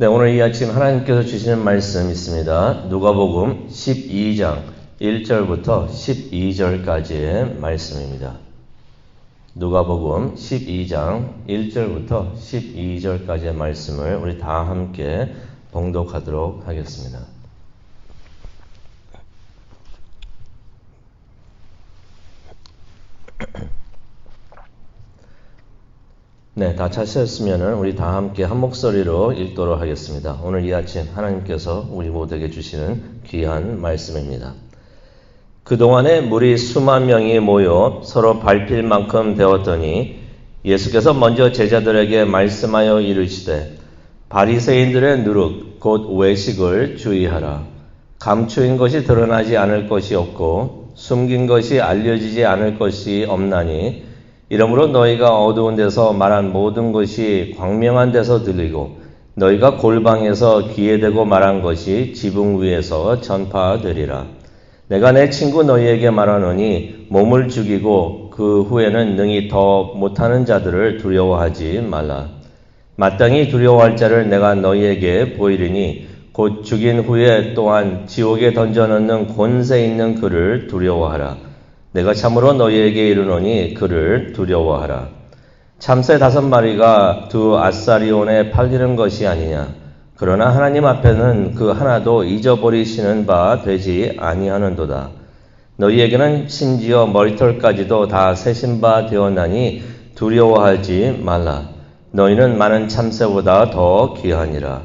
네, 오늘 이 아침 하나님께서 주시는 말씀 있습니다. 누가복음 12장 1절부터 12절까지의 말씀입니다. 누가복음 12장 1절부터 12절까지의 말씀을 우리 다 함께 봉독하도록 하겠습니다. 네, 다 찾으셨으면 우리 다 함께 한 목소리로 읽도록 하겠습니다. 오늘 이 아침 하나님께서 우리 모두에게 주시는 귀한 말씀입니다. 그동안에 무리 수만 명이 모여 서로 밟힐 만큼 되었더니 예수께서 먼저 제자들에게 말씀하여 이르시되 바리새인들의 누룩 곧 외식을 주의하라. 감추인 것이 드러나지 않을 것이 없고 숨긴 것이 알려지지 않을 것이 없나니 이러므로 너희가 어두운 데서 말한 모든 것이 광명한 데서 들리고 너희가 골방에서 귀에 대고 말한 것이 지붕 위에서 전파되리라. 내가 내 친구 너희에게 말하노니 몸을 죽이고 그 후에는 능히 더 못하는 자들을 두려워하지 말라. 마땅히 두려워할 자를 내가 너희에게 보이리니 곧 죽인 후에 또한 지옥에 던져넣는 권세 있는 그를 두려워하라. 내가 참으로 너희에게 이르노니 그를 두려워하라. 참새 5마리가 두 아사리온에 팔리는 것이 아니냐. 그러나 하나님 앞에는 그 하나도 잊어버리시는 바 되지 아니하는도다. 너희에게는 심지어 머리털까지도 다 세신 바 되었나니 두려워하지 말라. 너희는 많은 참새보다 더 귀하니라.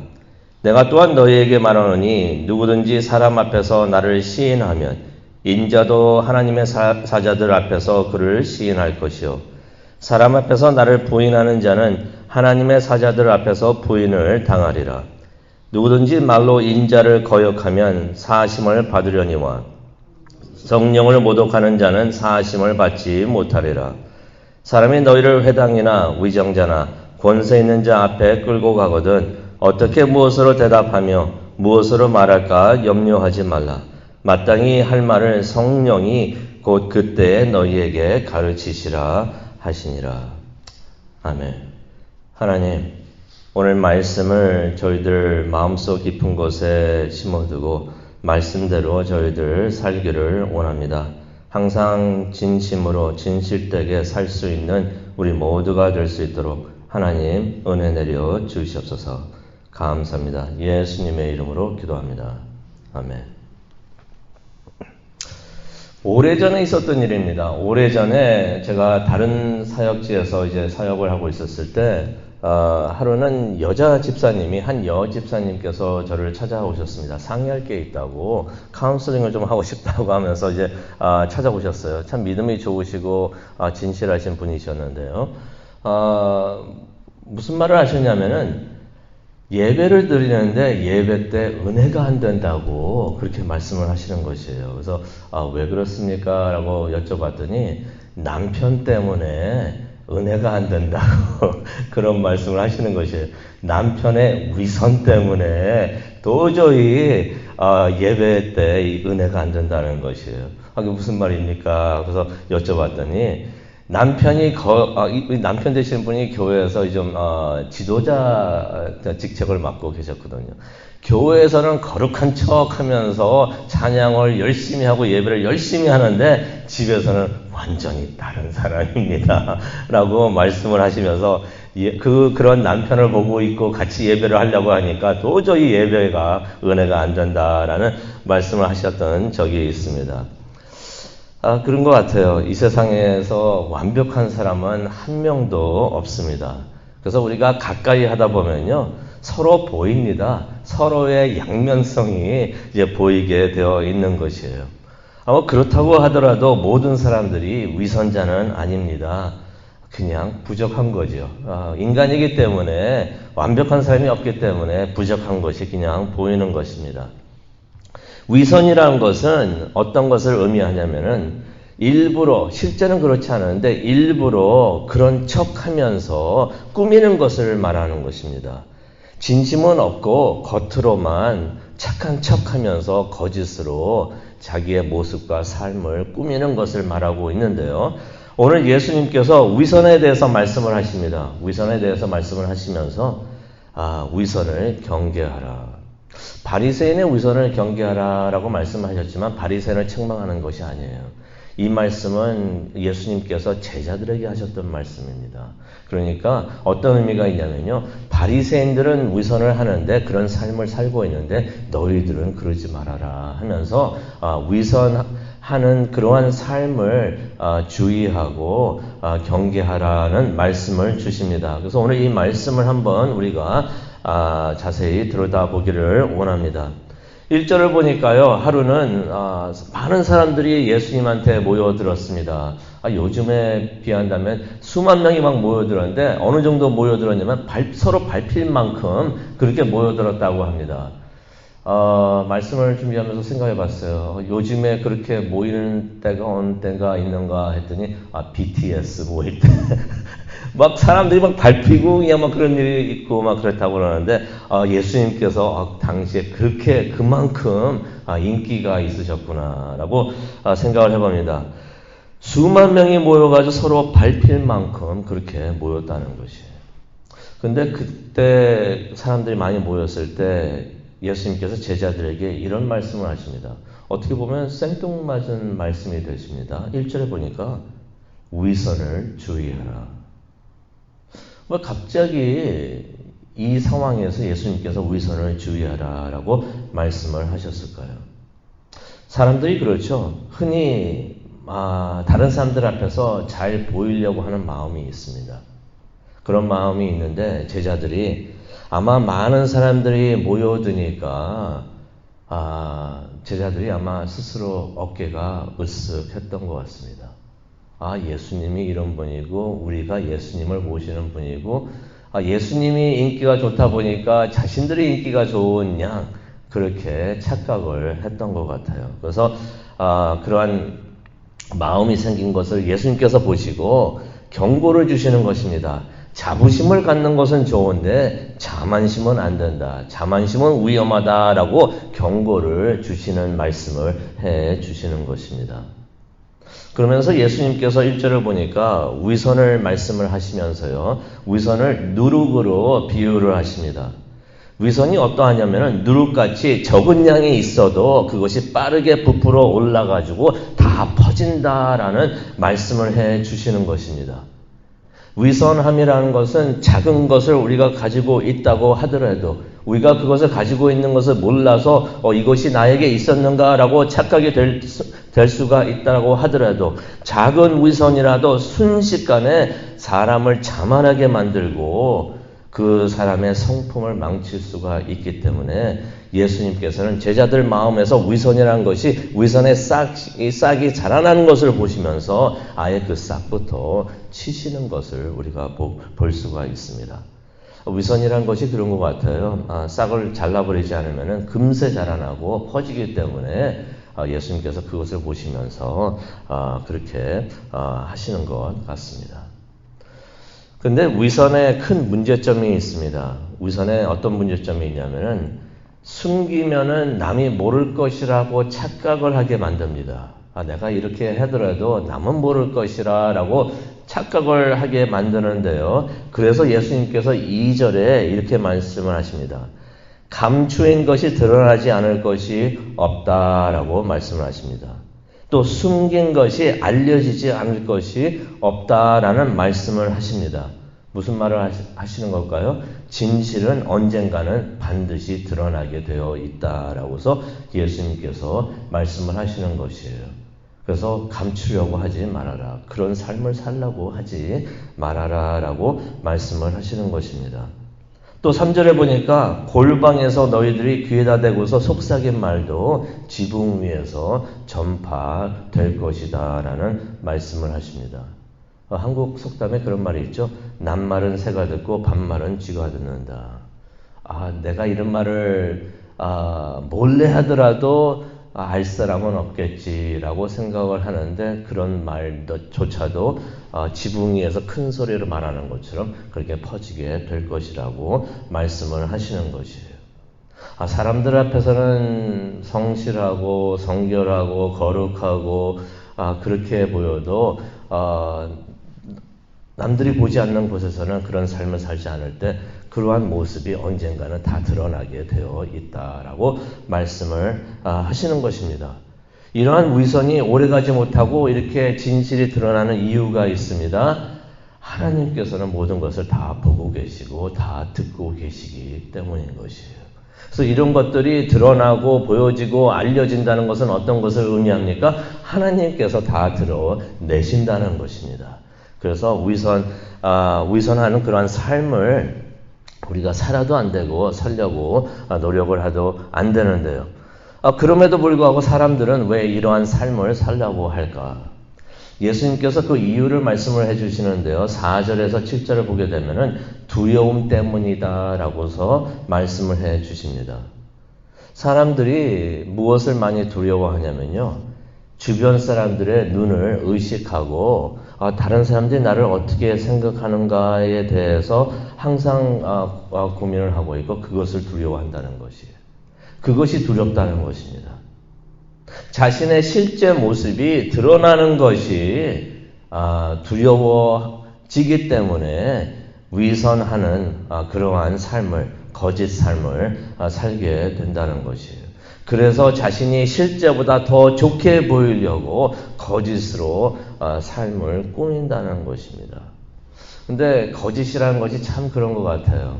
내가 또한 너희에게 말하노니 누구든지 사람 앞에서 나를 시인하면 인자도 하나님의 사자들 앞에서 그를 시인할 것이요 사람 앞에서 나를 부인하는 자는 하나님의 사자들 앞에서 부인을 당하리라. 누구든지 말로 인자를 거역하면 사하심을 받으려니와 성령을 모독하는 자는 사하심을 받지 못하리라. 사람이 너희를 회당이나 위정자나 권세 있는 자 앞에 끌고 가거든 어떻게 무엇으로 대답하며 무엇으로 말할까 염려하지 말라. 마땅히 할 말을 성령이 곧 그때에 너희에게 가르치시라 하시니라. 아멘. 하나님, 오늘 말씀을 저희들 마음속 깊은 곳에 심어두고 말씀대로 저희들 살기를 원합니다. 항상 진심으로 진실되게 살 수 있는 우리 모두가 될 수 있도록 하나님 은혜 내려 주시옵소서. 감사합니다. 예수님의 이름으로 기도합니다. 아멘. 오래전에 있었던 일입니다. 오래전에 제가 다른 사역지에서 이제 사역을 하고 있었을 때, 하루는 여자 집사님이, 한 여집사님께서 저를 찾아오셨습니다. 상의할 게 있다고, 카운슬링을 좀 하고 싶다고 하면서 이제, 찾아오셨어요. 참 믿음이 좋으시고, 진실하신 분이셨는데요. 무슨 말을 하셨냐면은, 예배를 드리는데 예배 때 은혜가 안 된다고 그렇게 말씀을 하시는 것이에요. 그래서 왜 그렇습니까? 라고 여쭤봤더니 남편 때문에 은혜가 안 된다고 그런 말씀을 하시는 것이에요. 남편의 위선 때문에 도저히 예배 때 은혜가 안 된다는 것이에요. 그게 무슨 말입니까? 그래서 여쭤봤더니 남편이 남편 되시는 분이 교회에서 좀 지도자 직책을 맡고 계셨거든요. 교회에서는 거룩한 척하면서 찬양을 열심히 하고 예배를 열심히 하는데 집에서는 완전히 다른 사람입니다. 라고 말씀을 하시면서 그런 남편을 보고 있고 같이 예배를 하려고 하니까 도저히 예배가 은혜가 안 된다라는 말씀을 하셨던 적이 있습니다. 그런 것 같아요. 이 세상에서 완벽한 사람은 한 명도 없습니다. 그래서 우리가 가까이 하다 보면요, 서로 보입니다. 서로의 양면성이 이제 보이게 되어 있는 것이에요. 그렇다고 하더라도 모든 사람들이 위선자는 아닙니다. 그냥 부족한 거죠. 인간이기 때문에 완벽한 사람이 없기 때문에 부족한 것이 그냥 보이는 것입니다. 위선이라는 것은 어떤 것을 의미하냐면은 일부러, 실제는 그렇지 않은데 일부러 그런 척하면서 꾸미는 것을 말하는 것입니다. 진심은 없고 겉으로만 착한 척하면서 거짓으로 자기의 모습과 삶을 꾸미는 것을 말하고 있는데요. 오늘 예수님께서 위선에 대해서 말씀을 하십니다. 위선에 대해서 말씀을 하시면서 위선을 경계하라. 바리새인의 위선을 경계하라라고 말씀하셨지만 바리새인을 책망하는 것이 아니에요. 이 말씀은 예수님께서 제자들에게 하셨던 말씀입니다. 그러니까 어떤 의미가 있냐면요. 바리새인들은 위선을 하는데 그런 삶을 살고 있는데 너희들은 그러지 말아라 하면서 위선하는 그러한 삶을 주의하고 경계하라는 말씀을 주십니다. 그래서 오늘 이 말씀을 한번 우리가 자세히 들여다보기를 원합니다. 1절을 보니까요. 하루는 많은 사람들이 예수님한테 모여들었습니다. 요즘에 비한다면 수만 명이 막 모여들었는데 어느 정도 모여들었냐면 서로 밟힐 만큼 그렇게 모여들었다고 합니다. 말씀을 준비하면서 생각해 봤어요. 요즘에 그렇게 모이는 때가 어느 때가 있는가 했더니 BTS 모일 때 막 사람들이 막 밟히고 그냥 막 그런 일이 있고 막 그렇다고 그러는데 예수님께서 당시에 그렇게 그만큼 인기가 있으셨구나라고 생각을 해봅니다. 수만 명이 모여가지고 서로 밟힐 만큼 그렇게 모였다는 것이에요. 근데 그때 사람들이 많이 모였을 때 예수님께서 제자들에게 이런 말씀을 하십니다. 어떻게 보면 생뚱맞은 말씀이 되십니다. 1절에 보니까 위선을 주의하라. 갑자기 이 상황에서 예수님께서 위선을 주의하라라고 말씀을 하셨을까요? 사람들이 그렇죠. 흔히 다른 사람들 앞에서 잘 보이려고 하는 마음이 있습니다. 그런 마음이 있는데 제자들이 아마 많은 사람들이 모여드니까 제자들이 아마 스스로 어깨가 으쓱했던 것 같습니다. 예수님이 이런 분이고 우리가 예수님을 모시는 분이고 예수님이 인기가 좋다 보니까 자신들이 인기가 좋은 양 그렇게 착각을 했던 것 같아요. 그래서 그러한 마음이 생긴 것을 예수님께서 보시고 경고를 주시는 것입니다. 자부심을 갖는 것은 좋은데 자만심은 안 된다. 자만심은 위험하다라고 경고를 주시는 말씀을 해 주시는 것입니다. 그러면서 예수님께서 1절을 보니까 위선을 말씀을 하시면서요. 위선을 누룩으로 비유를 하십니다. 위선이 어떠하냐면은 누룩같이 적은 양이 있어도 그것이 빠르게 부풀어 올라가지고 다 퍼진다라는 말씀을 해 주시는 것입니다. 위선함이라는 것은 작은 것을 우리가 가지고 있다고 하더라도 우리가 그것을 가지고 있는 것을 몰라서 이것이 나에게 있었는가라고 착각이 될 수가 있다고 하더라도 작은 위선이라도 순식간에 사람을 자만하게 만들고 그 사람의 성품을 망칠 수가 있기 때문에 예수님께서는 제자들 마음에서 위선이라는 것이 위선의 싹이 자라나는 것을 보시면서 아예 그 싹부터 치시는 것을 우리가 볼 수가 있습니다. 위선이라는 것이 그런 것 같아요. 싹을 잘라버리지 않으면 금세 자라나고 퍼지기 때문에 예수님께서 그것을 보시면서 그렇게 하시는 것 같습니다. 근데 위선에 큰 문제점이 있습니다. 위선에 어떤 문제점이 있냐면은 숨기면은 남이 모를 것이라고 착각을 하게 만듭니다. 내가 이렇게 하더라도 남은 모를 것이라고 착각을 하게 만드는데요. 그래서 예수님께서 2절에 이렇게 말씀을 하십니다. 감추인 것이 드러나지 않을 것이 없다라고 말씀을 하십니다. 또 숨긴 것이 알려지지 않을 것이 없다라는 말씀을 하십니다. 무슨 말을 하시는 걸까요? 진실은 언젠가는 반드시 드러나게 되어 있다라고서 예수님께서 말씀을 하시는 것이에요. 그래서 감추려고 하지 말아라. 그런 삶을 살라고 하지 말아라라고 말씀을 하시는 것입니다. 또 3절에 보니까 골방에서 너희들이 귀에다 대고서 속삭인 말도 지붕 위에서 전파될 것이다 라는 말씀을 하십니다. 한국 속담에 그런 말이 있죠. 남말은 새가 듣고 반말은 쥐가 듣는다. 내가 이런 말을 몰래 하더라도 알 사람은 없겠지라고 생각을 하는데 그런 말조차도 지붕 위에서 큰 소리로 말하는 것처럼 그렇게 퍼지게 될 것이라고 말씀을 하시는 것이에요. 사람들 앞에서는 성실하고 성결하고 거룩하고 그렇게 보여도 남들이 보지 않는 곳에서는 그런 삶을 살지 않을 때 그러한 모습이 언젠가는 다 드러나게 되어 있다라고 말씀을 하시는 것입니다. 이러한 위선이 오래가지 못하고 이렇게 진실이 드러나는 이유가 있습니다. 하나님께서는 모든 것을 다 보고 계시고 다 듣고 계시기 때문인 것이에요. 그래서 이런 것들이 드러나고 보여지고 알려진다는 것은 어떤 것을 의미합니까? 하나님께서 다 드러내신다는 것입니다. 그래서 위선하는 그러한 삶을 우리가 살아도 안 되고 살려고 노력을 해도 안 되는데요. 그럼에도 불구하고 사람들은 왜 이러한 삶을 살려고 할까? 예수님께서 그 이유를 말씀을 해주시는데요. 4절에서 7절을 보게 되면은 두려움 때문이다라고서 말씀을 해주십니다. 사람들이 무엇을 많이 두려워하냐면요. 주변 사람들의 눈을 의식하고 다른 사람들이 나를 어떻게 생각하는가에 대해서 항상 고민을 하고 있고 그것을 두려워한다는 것이에요. 그것이 두렵다는 것입니다. 자신의 실제 모습이 드러나는 것이 두려워지기 때문에 위선하는 그러한 삶을, 거짓 삶을 살게 된다는 것이에요. 그래서 자신이 실제보다 더 좋게 보이려고 거짓으로 삶을 꾸민다는 것입니다. 근데 거짓이라는 것이 참 그런 것 같아요.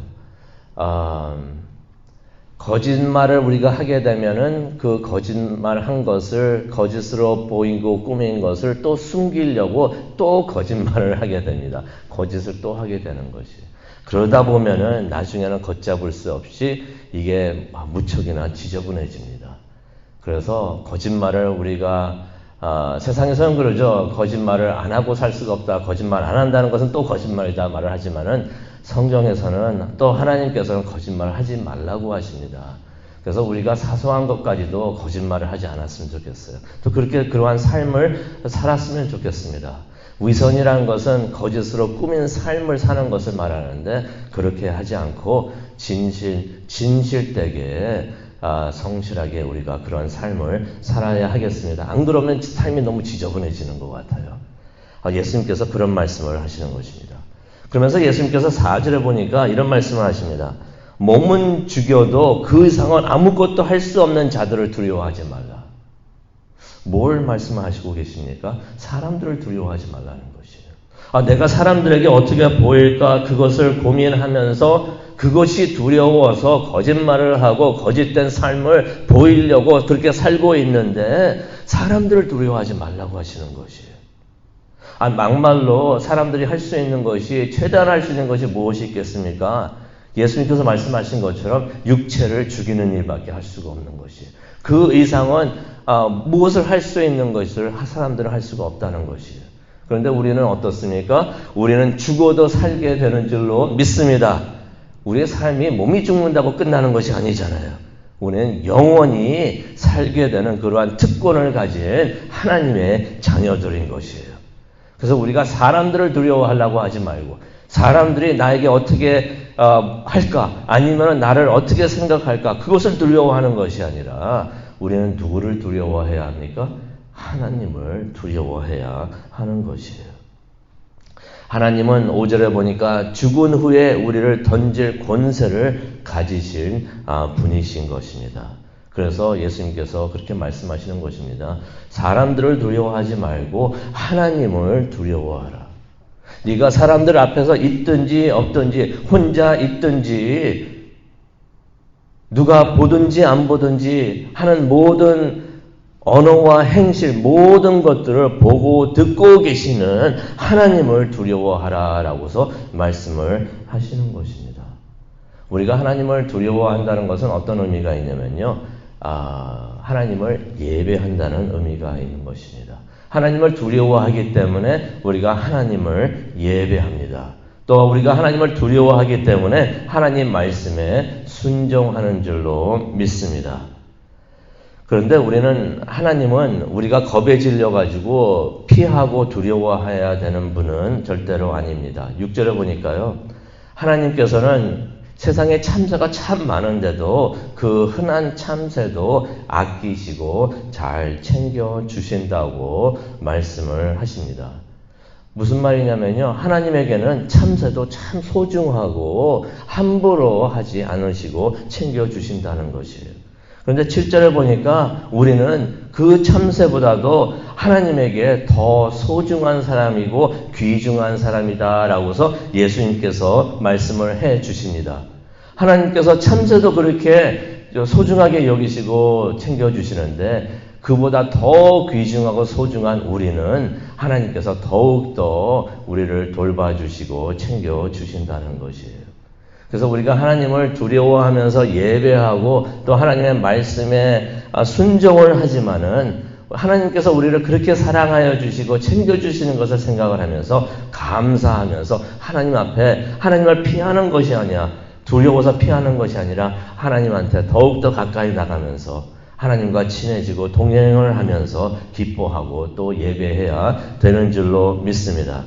거짓말을 우리가 하게 되면은 그 거짓말 한 것을 거짓으로 보이고 꾸민 것을 또 숨기려고 또 거짓말을 하게 됩니다. 거짓을 또 하게 되는 것이에요. 그러다 보면은 나중에는 걷잡을 수 없이 이게 무척이나 지저분해집니다. 그래서 거짓말을 우리가 세상에서는 그러죠. 거짓말을 안 하고 살 수가 없다. 거짓말 안 한다는 것은 또 거짓말이다 말을 하지만은 성경에서는 또 하나님께서는 거짓말을 하지 말라고 하십니다. 그래서 우리가 사소한 것까지도 거짓말을 하지 않았으면 좋겠어요. 또 그렇게 그러한 삶을 살았으면 좋겠습니다. 위선이라는 것은 거짓으로 꾸민 삶을 사는 것을 말하는데 그렇게 하지 않고 진실되게 성실하게 우리가 그런 삶을 살아야 하겠습니다. 안 그러면 삶이 너무 지저분해지는 것 같아요. 예수님께서 그런 말씀을 하시는 것입니다. 그러면서 예수님께서 4절에 보니까 이런 말씀을 하십니다. 몸은 죽여도 그 이상은 아무것도 할 수 없는 자들을 두려워하지 말라. 뭘 말씀하시고 계십니까? 사람들을 두려워하지 말라는 것이에요. 내가 사람들에게 어떻게 보일까 그것을 고민하면서 그것이 두려워서 거짓말을 하고 거짓된 삶을 보이려고 그렇게 살고 있는데 사람들을 두려워하지 말라고 하시는 것이에요. 막말로 사람들이 할 수 있는 것이 최대한 할 수 있는 것이 무엇이 있겠습니까? 예수님께서 말씀하신 것처럼 육체를 죽이는 일밖에 할 수가 없는 것이에요. 그 이상은 무엇을 할 수 있는 것을 사람들은 할 수가 없다는 것이에요. 그런데 우리는 어떻습니까? 우리는 죽어도 살게 되는 줄로 믿습니다. 우리의 삶이 몸이 죽는다고 끝나는 것이 아니잖아요. 우리는 영원히 살게 되는 그러한 특권을 가진 하나님의 자녀들인 것이에요. 그래서 우리가 사람들을 두려워하려고 하지 말고 사람들이 나에게 어떻게 할까 아니면 나를 어떻게 생각할까 그것을 두려워하는 것이 아니라 우리는 누구를 두려워해야 합니까? 하나님을 두려워해야 하는 것이에요. 하나님은 5절에 보니까 죽은 후에 우리를 던질 권세를 가지신 분이신 것입니다. 그래서 예수님께서 그렇게 말씀하시는 것입니다. 사람들을 두려워하지 말고 하나님을 두려워하라. 네가 사람들 앞에서 있든지 없든지 혼자 있든지 누가 보든지 안 보든지 하는 모든 언어와 행실 모든 것들을 보고 듣고 계시는 하나님을 두려워하라라고서 말씀을 하시는 것입니다. 우리가 하나님을 두려워한다는 것은 어떤 의미가 있냐면요. 하나님을 예배한다는 의미가 있는 것입니다. 하나님을 두려워하기 때문에 우리가 하나님을 예배합니다. 또 우리가 하나님을 두려워하기 때문에 하나님 말씀에 순종하는 줄로 믿습니다. 그런데 우리는 하나님은 우리가 겁에 질려가지고 피하고 두려워해야 되는 분은 절대로 아닙니다. 6절에 보니까요. 하나님께서는 세상에 참새가 참 많은데도 그 흔한 참새도 아끼시고 잘 챙겨주신다고 말씀을 하십니다. 무슨 말이냐면요. 하나님에게는 참새도 참 소중하고 함부로 하지 않으시고 챙겨주신다는 것이에요. 그런데 7절에 보니까 우리는 그 참새보다도 하나님에게 더 소중한 사람이고 귀중한 사람이다라고서 예수님께서 말씀을 해 주십니다. 하나님께서 참새도 그렇게 소중하게 여기시고 챙겨주시는데 그보다 더 귀중하고 소중한 우리는 하나님께서 더욱더 우리를 돌봐주시고 챙겨주신다는 것이에요. 그래서 우리가 하나님을 두려워하면서 예배하고 또 하나님의 말씀에 순종을 하지만은 하나님께서 우리를 그렇게 사랑하여 주시고 챙겨주시는 것을 생각을 하면서 감사하면서 하나님 앞에 하나님을 피하는 것이 아니라 두려워서 피하는 것이 아니라 하나님한테 더욱더 가까이 나가면서 하나님과 친해지고 동행을 하면서 기뻐하고 또 예배해야 되는 줄로 믿습니다.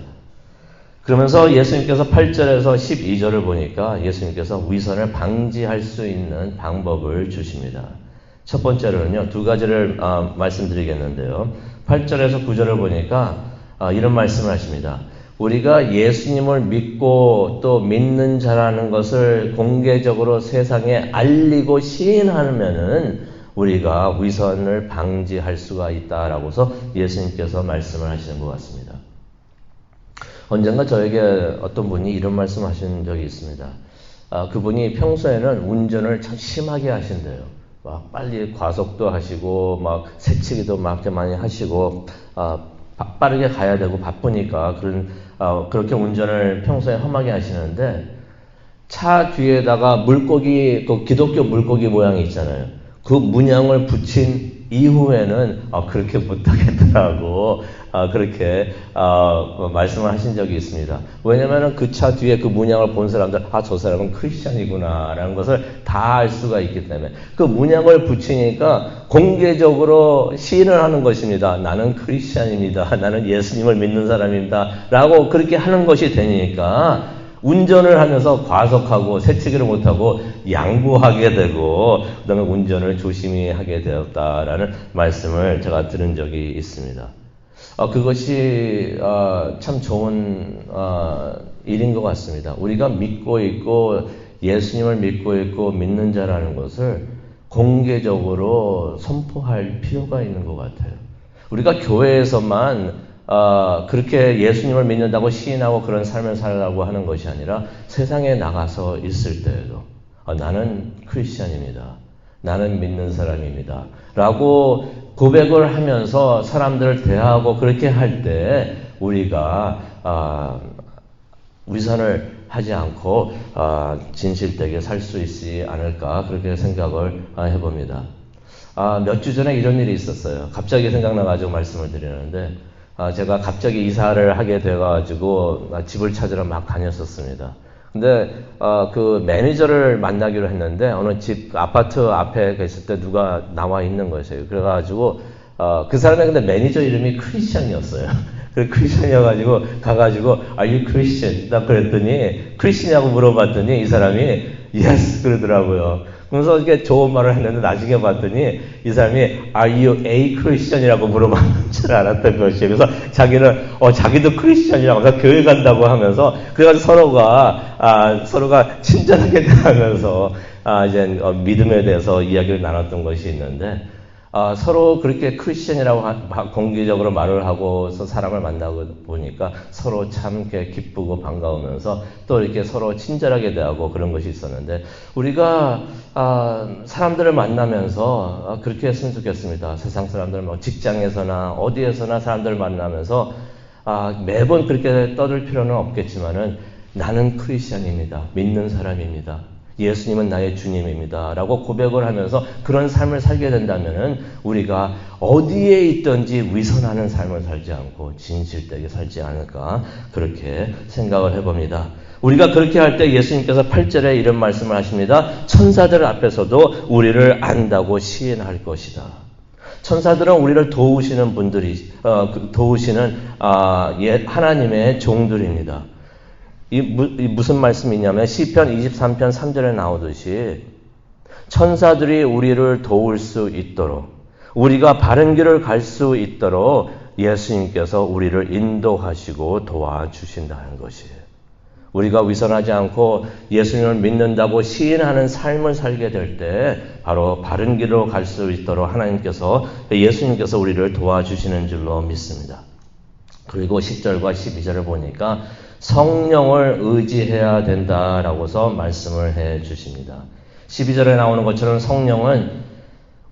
그러면서 예수님께서 8절에서 12절을 보니까 예수님께서 위선을 방지할 수 있는 방법을 주십니다. 첫 번째로는요, 두 가지를 말씀드리겠는데요. 8절에서 9절을 보니까 이런 말씀을 하십니다. 우리가 예수님을 믿고 또 믿는 자라는 것을 공개적으로 세상에 알리고 시인하면은 우리가 위선을 방지할 수가 있다라고서 예수님께서 말씀을 하시는 것 같습니다. 언젠가 저에게 어떤 분이 이런 말씀 하신 적이 있습니다. 그분이 평소에는 운전을 참 심하게 하신대요. 막 빨리 과속도 하시고, 막 새치기도 막 많이 하시고, 빠르게 가야 되고 바쁘니까 그렇게 운전을 평소에 험하게 하시는데, 차 뒤에다가 물고기, 그 기독교 물고기 모양이 있잖아요. 그 문양을 붙인 이후에는 그렇게 못하겠더라고 그렇게 말씀을 하신 적이 있습니다. 왜냐하면 그 차 뒤에 그 문양을 본 사람들 저 사람은 크리스찬이구나 라는 것을 다 알 수가 있기 때문에 그 문양을 붙이니까 공개적으로 시인을 하는 것입니다. 나는 크리스찬입니다. 나는 예수님을 믿는 사람입니다. 라고 그렇게 하는 것이 되니까 운전을 하면서 과속하고 새치기를 못하고 양보하게 되고 그다음에 운전을 조심히 하게 되었다라는 말씀을 제가 들은 적이 있습니다. 그것이 참 좋은 일인 것 같습니다. 우리가 믿고 있고 예수님을 믿고 있고 믿는 자라는 것을 공개적으로 선포할 필요가 있는 것 같아요. 우리가 교회에서만 그렇게 예수님을 믿는다고 시인하고 그런 삶을 살라고 하는 것이 아니라 세상에 나가서 있을 때에도 나는 크리스찬입니다. 나는 믿는 사람입니다. 라고 고백을 하면서 사람들을 대하고 그렇게 할 때 우리가 위선을 하지 않고 진실되게 살 수 있지 않을까 그렇게 생각을 해봅니다. 몇 주 전에 이런 일이 있었어요. 갑자기 생각나가지고 말씀을 드리는데 제가 갑자기 이사를 하게 돼가지고 집을 찾으러 막 다녔었습니다. 근데 그 매니저를 만나기로 했는데 어느 집 아파트 앞에 있을 때 누가 나와 있는 것이에요. 그래가지고 그 사람의 근데 매니저 이름이 크리스찬이었어요. 그 크리스찬이어가지고 가가지고 Are you Christian? 나 그랬더니 크리스찬이라고 물어봤더니 이 사람이 Yes 그러더라고요. 그래서 이렇게 좋은 말을 했는데 나중에 봤더니 이 사람이 Are you a Christian이라고 물어봤는 줄 알았던 것이에요. 그래서 자기는 자기도 크리스찬이라고 해서 교회 간다고 하면서 그래가지고 서로가 친절하게 대하면서 이제 믿음에 대해서 이야기를 나눴던 것이 있는데 서로 그렇게 크리스천이라고 공개적으로 말을 하고서 사람을 만나고 보니까 서로 참 기쁘고 반가우면서 또 이렇게 서로 친절하게 대하고 그런 것이 있었는데 우리가 사람들을 만나면서 그렇게 했으면 좋겠습니다. 세상 사람들 직장에서나 어디에서나 사람들을 만나면서 매번 그렇게 떠들 필요는 없겠지만은 나는 크리스천입니다. 믿는 사람입니다. 예수님은 나의 주님입니다. 라고 고백을 하면서 그런 삶을 살게 된다면은 우리가 어디에 있든지 위선하는 삶을 살지 않고 진실되게 살지 않을까 그렇게 생각을 해봅니다. 우리가 그렇게 할 때 예수님께서 8절에 이런 말씀을 하십니다. 천사들 앞에서도 우리를 안다고 시인할 것이다. 천사들은 우리를 도우시는 분들이 도우시는 하나님의 종들입니다. 이 무슨 말씀이냐면 시편 23편 3절에 나오듯이 천사들이 우리를 도울 수 있도록 우리가 바른 길을 갈 수 있도록 예수님께서 우리를 인도하시고 도와주신다는 것이에요. 우리가 위선하지 않고 예수님을 믿는다고 시인하는 삶을 살게 될 때 바로 바른 길로 갈 수 있도록 하나님께서 예수님께서 우리를 도와주시는 줄로 믿습니다. 그리고 10절과 12절을 보니까 성령을 의지해야 된다라고서 말씀을 해 주십니다. 12절에 나오는 것처럼 성령은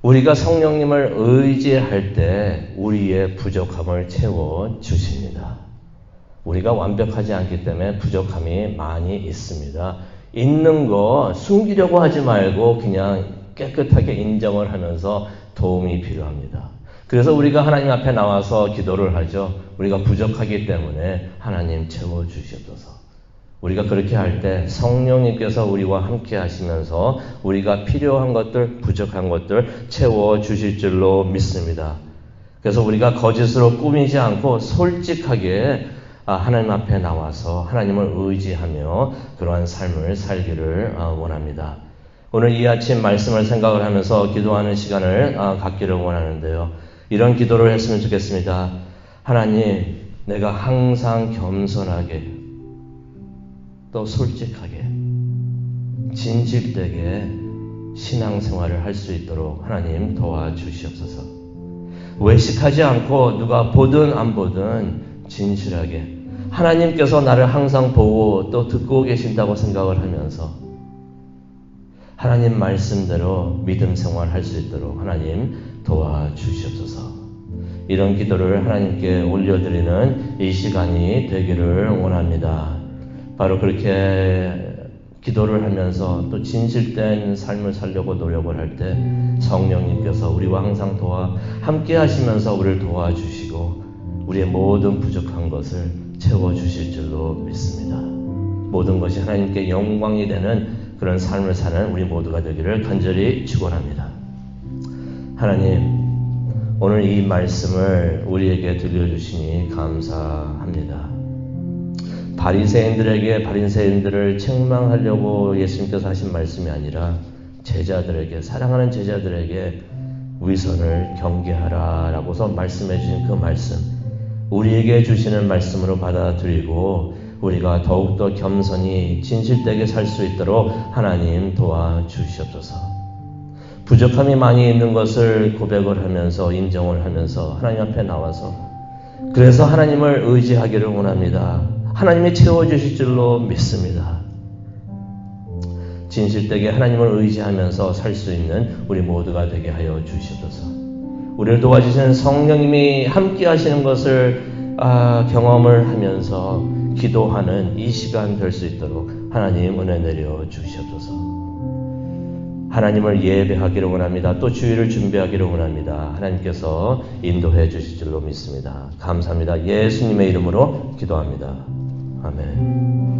우리가 성령님을 의지할 때 우리의 부족함을 채워 주십니다. 우리가 완벽하지 않기 때문에 부족함이 많이 있습니다. 있는 거 숨기려고 하지 말고 그냥 깨끗하게 인정을 하면서 도움이 필요합니다. 그래서 우리가 하나님 앞에 나와서 기도를 하죠. 우리가 부족하기 때문에 하나님 채워주시옵소서. 우리가 그렇게 할 때 성령님께서 우리와 함께 하시면서 우리가 필요한 것들, 부족한 것들 채워주실 줄로 믿습니다. 그래서 우리가 거짓으로 꾸미지 않고 솔직하게 하나님 앞에 나와서 하나님을 의지하며 그러한 삶을 살기를 원합니다. 오늘 이 아침 말씀을 생각을 하면서 기도하는 시간을 갖기를 원하는데요. 이런 기도를 했으면 좋겠습니다. 하나님, 내가 항상 겸손하게 또 솔직하게 진실되게 신앙생활을 할 수 있도록 하나님 도와주시옵소서. 외식하지 않고 누가 보든 안 보든 진실하게 하나님께서 나를 항상 보고 또 듣고 계신다고 생각을 하면서 하나님 말씀대로 믿음 생활할 수 있도록 하나님 도와주시옵소서. 이런 기도를 하나님께 올려드리는 이 시간이 되기를 원합니다. 바로 그렇게 기도를 하면서 또 진실된 삶을 살려고 노력을 할 때 성령님께서 우리와 항상 함께 하시면서 우리를 도와주시고 우리의 모든 부족한 것을 채워주실 줄로 믿습니다. 모든 것이 하나님께 영광이 되는 그런 삶을 사는 우리 모두가 되기를 간절히 축원합니다. 하나님, 오늘 이 말씀을 우리에게 들려주시니 감사합니다. 바리새인들을 책망하려고 예수님께서 하신 말씀이 아니라 제자들에게, 사랑하는 제자들에게 위선을 경계하라 라고서 말씀해 주신 그 말씀, 우리에게 주시는 말씀으로 받아들이고 우리가 더욱더 겸손히 진실되게 살 수 있도록 하나님 도와주시옵소서. 부족함이 많이 있는 것을 고백을 하면서 인정을 하면서 하나님 앞에 나와서 그래서 하나님을 의지하기를 원합니다. 하나님이 채워주실 줄로 믿습니다. 진실되게 하나님을 의지하면서 살 수 있는 우리 모두가 되게 하여 주시옵소서. 우리를 도와주시는 성령님이 함께 하시는 것을 경험을 하면서 기도하는 이 시간 될 수 있도록 하나님 은혜 내려 주시옵소서. 하나님을 예배하기를 원합니다. 또 주일을 준비하기를 원합니다. 하나님께서 인도해 주실 줄로 믿습니다. 감사합니다. 예수님의 이름으로 기도합니다. 아멘.